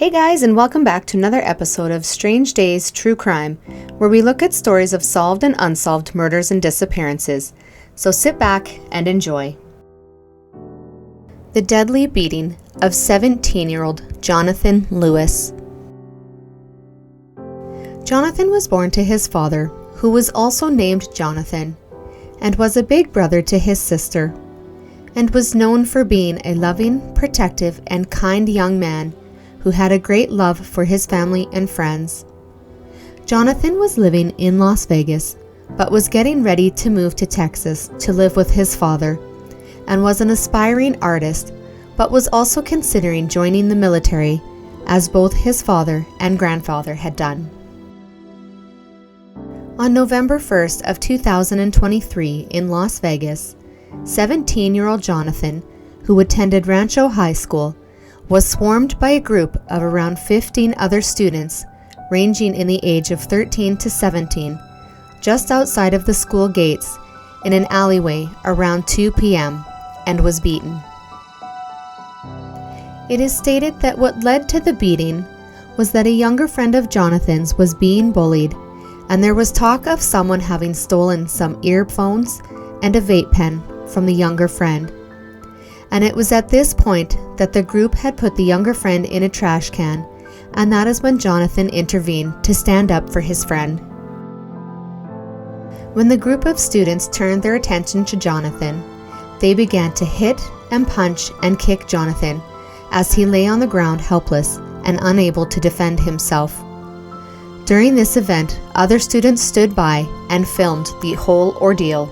Hey guys, and welcome back to another episode of Strange Days True Crime, where we look at stories of solved and unsolved murders and disappearances. So sit back and enjoy. The deadly beating of 17-year-old Jonathan Lewis. Jonathan was born to his father, who was also named Jonathan, and was a big brother to his sister, and was known for being a loving, protective, and kind young man who had a great love for his family and friends. Jonathan was living in Las Vegas, but was getting ready to move to Texas to live with his father, and was an aspiring artist, but was also considering joining the military, as both his father and grandfather had done. On November 1st of 2023 in Las Vegas, 17-year-old Jonathan, who attended Rancho High School, was swarmed by a group of around 15 other students ranging in the age of 13 to 17, just outside of the school gates in an alleyway around 2 p.m. and was beaten. It is stated that what led to the beating was that a younger friend of Jonathan's was being bullied, and there was talk of someone having stolen some earphones and a vape pen from the younger friend. And it was at this point that the group had put the younger friend in a trash can, and that is when Jonathan intervened to stand up for his friend. When the group of students turned their attention to Jonathan, they began to hit and punch and kick Jonathan as he lay on the ground helpless and unable to defend himself. During this event, other students stood by and filmed the whole ordeal.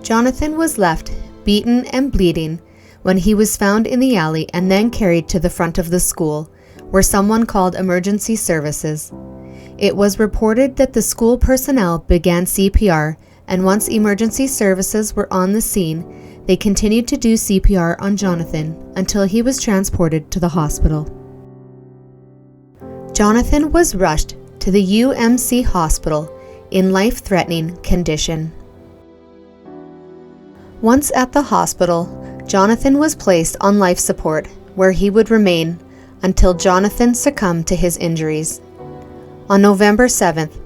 Jonathan was left beaten and bleeding when he was found in the alley and then carried to the front of the school, where someone called emergency services. It was reported that the school personnel began CPR, and once emergency services were on the scene, they continued to do CPR on Jonathan until he was transported to the hospital. Jonathan was rushed to the UMC hospital in life-threatening condition. Once at the hospital, Jonathan was placed on life support, where he would remain until Jonathan succumbed to his injuries. On November 7th,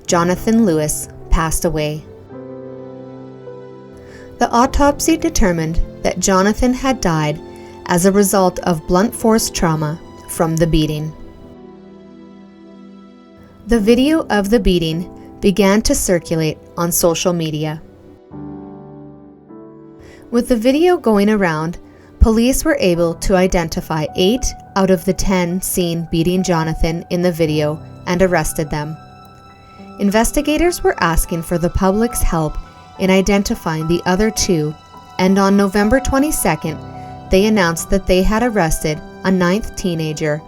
Jonathan Lewis passed away. The autopsy determined that Jonathan had died as a result of blunt force trauma from the beating. The video of the beating began to circulate on social media. With the video going around, police were able to identify 8 out of the 10 seen beating Jonathan in the video and arrested them. Investigators were asking for the public's help in identifying the other 2, and on November 22nd, they announced that they had arrested a 9th teenager,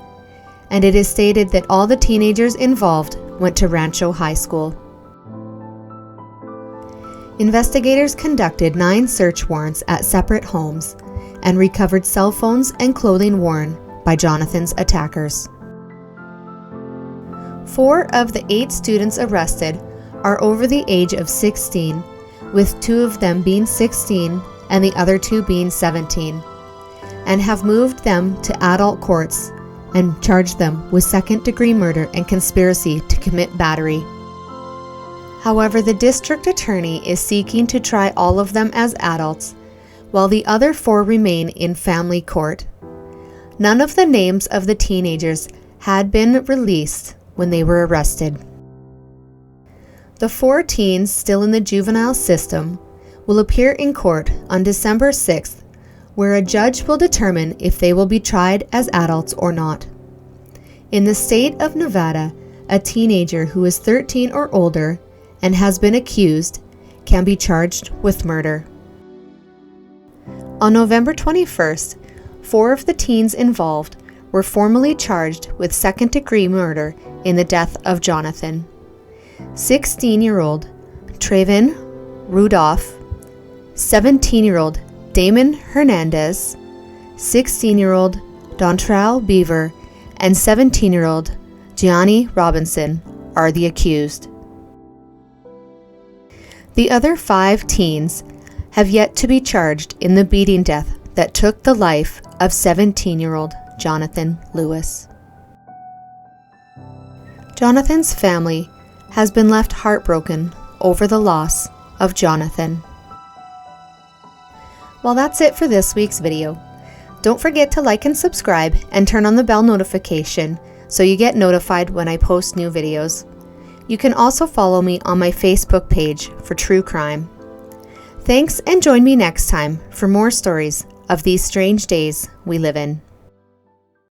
and it is stated that all the teenagers involved went to Rancho High School. Investigators conducted 9 search warrants at separate homes and recovered cell phones and clothing worn by Jonathan's attackers. 4 of the 8 students arrested are over the age of 16, with 2 of them being 16 and the other 2 being 17, and have moved them to adult courts and charged them with second-degree murder and conspiracy to commit battery. However, the district attorney is seeking to try all of them as adults, while the other 4 remain in family court. None of the names of the teenagers had been released when they were arrested. The 4 teens still in the juvenile system will appear in court on December 6th, where a judge will determine if they will be tried as adults or not. In the state of Nevada, a teenager who is 13 or older and has been accused can be charged with murder. On November 21st, 4 of the teens involved were formally charged with second-degree murder in the death of Jonathan. 16-year-old Trayvon Rudolph, 17-year-old Damon Hernandez, 16-year-old Dontrell Beaver, and 17-year-old Gianni Robinson are the accused. The other 5 teens have yet to be charged in the beating death that took the life of 17-year-old Jonathan Lewis. Jonathan's family has been left heartbroken over the loss of Jonathan. Well, that's it for this week's video. Don't forget to like and subscribe and turn on the bell notification so you get notified when I post new videos. You can also follow me on my Facebook page for true crime. Thanks, and join me next time for more stories of these strange days we live in.